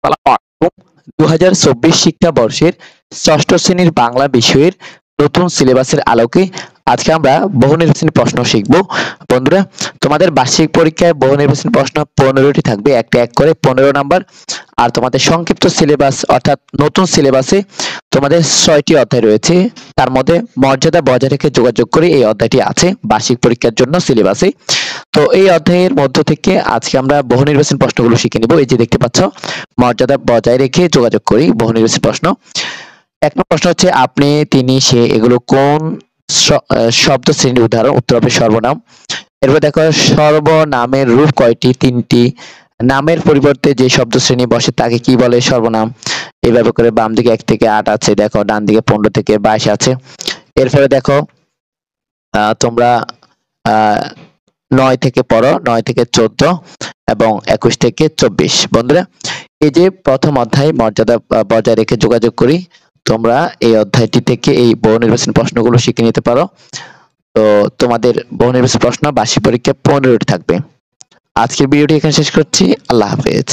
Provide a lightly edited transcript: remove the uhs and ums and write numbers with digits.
2024 শিক্ষাবর্ষের ষষ্ঠ শ্রেণীর বাংলা বিষয়ের নতুন সিলেবাসের আলোকে আজকে আমরা বহু নির্বাচনী প্রশ্ন শিখব। বন্ধুরা, তোমাদের বার্ষিক পরীক্ষায় বহু নির্বাচনী প্রশ্ন 15টি থাকবে, একটা এক করে 15 নাম্বার। আর তোমাদের সংক্ষিপ্ত সিলেবাস অর্থাৎ নতুন সিলেবাসে তোমাদের 6টি অধ্যায় রয়েছে। তার মধ্যে মর্যাদা বজায় রেখে যোগাযোগ করে এই অধ্যায়টি আছে বার্ষিক পরীক্ষার জন্য সিলেবাসে। তো এই অধ্যায়ের মধ্য থেকে আজকে আমরা বহু নির্বাচনী প্রশ্নগুলো শিখে নিব। এই যে দেখতে পাচ্ছ, মর্যাদা বজায় রেখে যোগাযোগ করি বহু নির্বাচনী প্রশ্ন। এক নম্বর প্রশ্ন হচ্ছে আপনি, তিনি, সে এগুলো কোন শব্দ শ্রেণীর উদাহরণ? উত্তর হবে সর্বনাম। এরপর দেখো, সর্বনামের রূপ কয়টি? 3টি। নামের পরিবর্তে যে শব্দ শ্রেণী বসে তাকে কি বলে? সর্বনাম। এইভাবে করে বাম দিকে 1 থেকে 8 আছে, দেখো ডান দিকে 15 থেকে 22 আছে। এরপরে দেখো তোমরা 9 থেকে পড়ো, 9 থেকে 14 এবং 21 থেকে 24। বন্ধুরা, এই যে প্রথম অধ্যায় মর্যাদা বজায় রেখে যোগাযোগ করি, তোমরা এই অধ্যায়টি থেকে এই বহু নির্বাচনী প্রশ্নগুলো শিখে নিতে পারো। তো তোমাদের বহু নির্বাচনী প্রশ্ন বার্ষিক পরীক্ষা 15টি থাকবে। আজকের ভিডিওটি এখানে শেষ করছি। আল্লাহ হাফেজ।